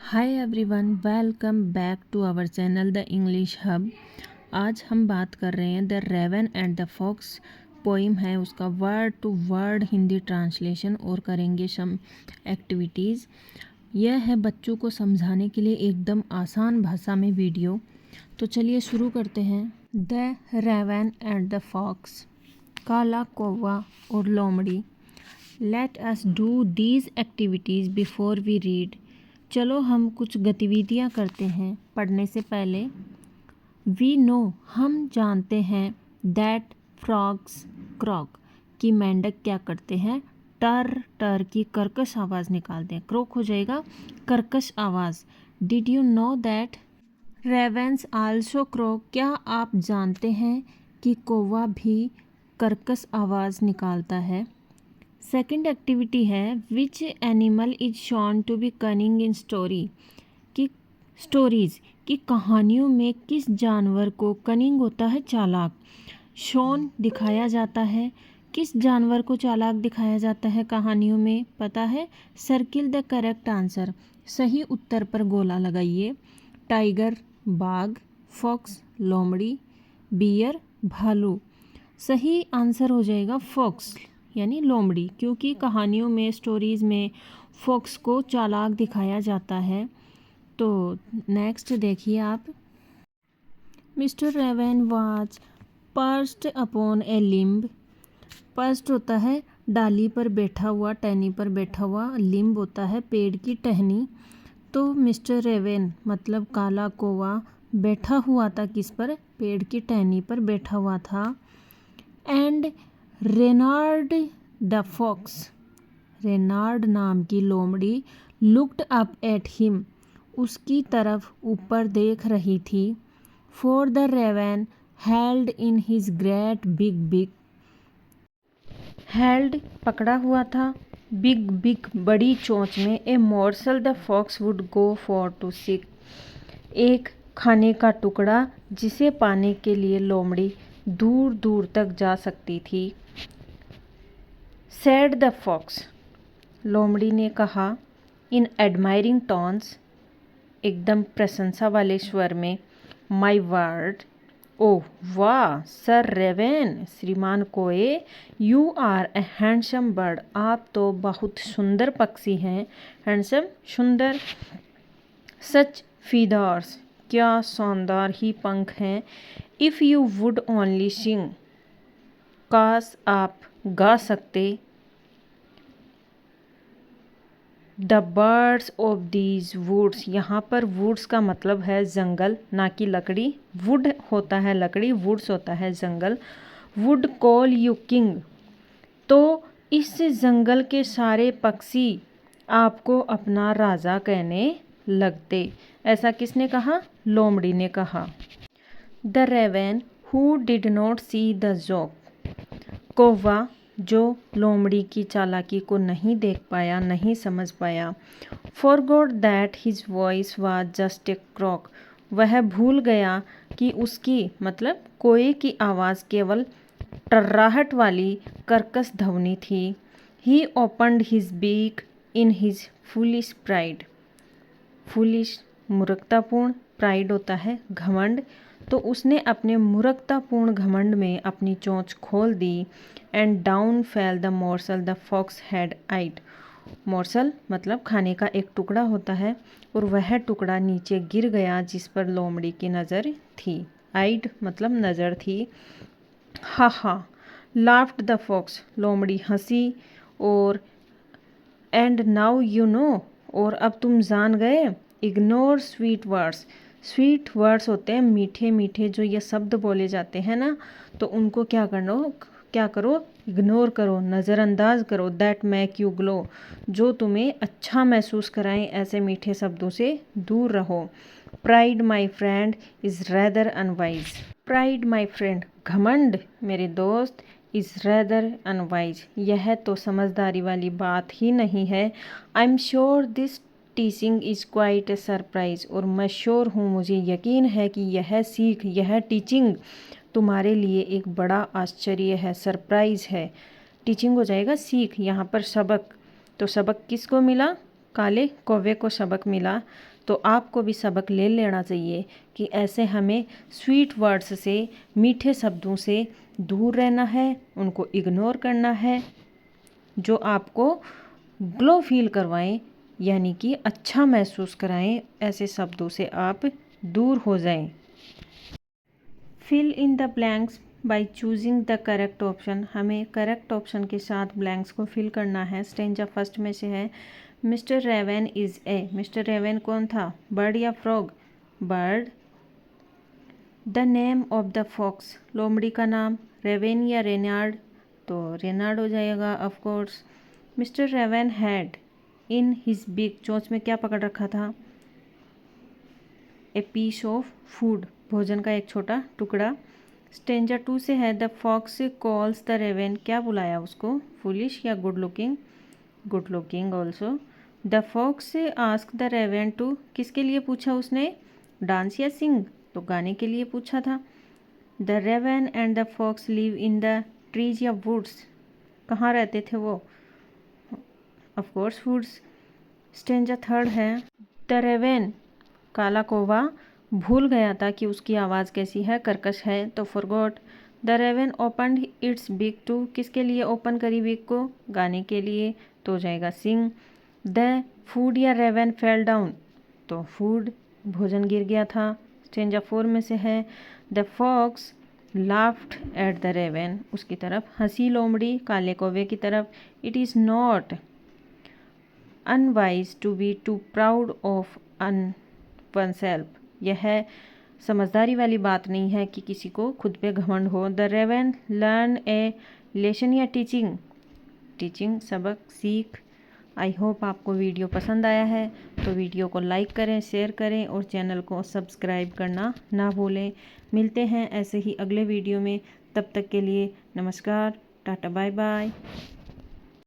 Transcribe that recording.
Hi everyone, welcome back to our channel the English hub. आज हम बात कर रहे हैं the raven and the fox poem है, उसका word to word Hindi translation और करेंगे सम एक्टिविटीज़। यह है बच्चों को समझाने के लिए एकदम आसान भाषा में वीडियो। तो चलिए शुरू करते हैं। The raven and the fox, काला कौवा और लोमड़ी। Let us do these activities before we read. चलो हम कुछ गतिविधियाँ करते हैं पढ़ने से पहले। वी नो, हम जानते हैं। दैट फ्रॉग्स क्रॉक, कि मेंढक क्या करते हैं, टर टर की कर्कश आवाज़ निकालते हैं। क्रोक हो जाएगा कर्कश आवाज़। Did you know that ravens also crook, क्या आप जानते हैं कि कौवा भी कर्कश आवाज़ निकालता है। सेकंड एक्टिविटी है which animal is shown to be cunning in story, कि स्टोरीज की कहानियों में किस जानवर को कनिंग होता है, चालाक। शोन दिखाया जाता है, किस जानवर को चालाक दिखाया जाता है कहानियों में, पता है। सर्किल द करेक्ट आंसर, सही उत्तर पर गोला लगाइए। टाइगर बाघ, फॉक्स लोमड़ी, बियर भालू। सही आंसर हो जाएगा फॉक्स यानी लोमड़ी, क्योंकि कहानियों में स्टोरीज़ में फॉक्स को चालाक दिखाया जाता है। तो नेक्स्ट देखिए आप। Mister raven was perched upon a limb. Perched होता है डाली पर बैठा हुआ, टहनी पर बैठा हुआ। लिम्ब होता है पेड़ की टहनी। तो मिस्टर रेवन मतलब काला कौवा बैठा हुआ था किस पर, पेड़ की टहनी पर बैठा हुआ था। And Renard the fox, Renard नाम की लोमड़ी लुक्ड अप एट हिम, उसकी तरफ ऊपर देख रही थी। For the raven held in his great big big, held पकड़ा हुआ था, बिग बिग बड़ी चोंच में। A morsel the fox would go for to seek, एक खाने का टुकड़ा जिसे पाने के लिए लोमड़ी दूर दूर तक जा सकती थी। सेड द फॉक्स, लोमड़ी ने कहा। इन एडमायरिंग टोन्स, एकदम प्रशंसा वाले स्वर में। माई वर्ड, ओह वाह सर रेवन, श्रीमान कोए। You are a handsome bird, आप तो बहुत सुंदर पक्षी हैं। हैंडसम सुंदर। सच फीदर्स, क्या शानदार ही पंख हैं। If you would only sing, काश आप गा सकते। The birds of these woods, यहाँ पर वुड्स का मतलब है जंगल, ना कि लकड़ी। वुड होता है लकड़ी, वुड्स होता है जंगल। वुड कॉल यू किंग, तो इस जंगल के सारे पक्षी आपको अपना राजा कहने लगते। ऐसा किसने कहा, लोमड़ी ने कहा। The raven who did not see the joke, कौवा जो लोमड़ी की चालाकी को नहीं देख पाया, नहीं समझ पाया। Forgot that his voice was just a croak, वह भूल गया कि उसकी मतलब कोए की आवाज़ केवल टर्राहट वाली कर्कश ध्वनि थी। He opened his beak in his foolish pride, foolish मूर्खतापूर्ण, प्राइड होता है घमंड, तो उसने अपने मूर्खतापूर्ण घमंड में अपनी चोंच खोल दी। And down fell the morsel the fox had eyed, morsel मतलब खाने का एक टुकड़ा होता है, और वह टुकड़ा नीचे गिर गया जिस पर लोमड़ी की नज़र थी। आइड मतलब नज़र थी। हा हा, लाफ्ड द फॉक्स, लोमड़ी हंसी। और एंड नाउ यू नो, और अब तुम जान गए। Ignore sweet words, sweet words होते हैं मीठे मीठे जो ये शब्द बोले जाते हैं ना, तो उनको क्या करो, इग्नोर करो, नज़रअंदाज करो। दैट मेक यू ग्लो, जो तुम्हें अच्छा महसूस कराएं, ऐसे मीठे शब्दों से दूर रहो। Pride my friend is rather unwise, pride my friend घमंड मेरे दोस्त, इज़ रेदर अनवाइज यह तो समझदारी वाली बात ही नहीं है। I am sure this teaching is quite a surprise, और मैं श्योर हूँ, मुझे यकीन है कि यह सीख, यह टीचिंग तुम्हारे लिए एक बड़ा आश्चर्य है, सरप्राइज है। टीचिंग हो जाएगा सीख, यहाँ पर सबक, तो सबक किसको मिला, काले कौवे को सबक मिला, तो आपको भी सबक ले लेना चाहिए कि ऐसे हमें स्वीट वर्ड्स से, मीठे शब्दों से दूर रहना है, उनको इग्नोर करना है, जो आपको ग्लो फील करवाएं, यानी कि अच्छा महसूस कराएं। ऐसे शब्दों से आप दूर हो जाएं। Fill in the blanks by choosing the correct option. हमें करेक्ट ऑप्शन के साथ ब्लैंक्स को फिल करना है। स्टेंजा फर्स्ट में से है, mister raven is a. Mister raven कौन था, बर्ड या frog? Bird. The name of the fox, लोमड़ी का नाम, रेवन या रेनार्ड? तो रेनार्ड हो जाएगा of course. Mister raven had in his big, चोंच में क्या पकड़ रखा था? ए पीस ऑफ फूड, भोजन का एक छोटा टुकड़ा। स्टेंजा 2 से है, the fox calls the raven, क्या बुलाया उसको, फुलिश या good looking? Good looking also. The fox ask the raven to, किसके लिए पूछा उसने, डांस या सिंग? तो गाने के लिए पूछा था। The raven and the fox live in the trees या वुड्स, कहाँ रहते थे वो? Of course woods. Stanza third है, द रेवन, काला कौवा भूल गया था कि उसकी आवाज़ कैसी है, कर्कश है, तो forgot. The raven opened its beak to, किसके लिए ओपन करी बिक को, गाने के लिए, तो हो जाएगा सिंग। द फूड या रेवन फेल डाउन, तो फूड, भोजन गिर गया था। स्टेंजा 4 में से है, the fox laughed at the raven, उसकी तरफ हंसी लोमड़ी, काले कौवे की तरफ। It is not unwise to be too proud of oneself, यह समझदारी वाली बात नहीं है कि किसी को खुद पे घमंड हो। The raven learn a lesson या टीचिंग, टीचिंग सबक, सीख। आई होप आपको वीडियो पसंद आया है, तो वीडियो को लाइक करें, शेयर करें और चैनल को सब्सक्राइब करना ना भूलें। मिलते हैं ऐसे ही अगले वीडियो में, तब तक के लिए नमस्कार, टाटा, बाय बाय।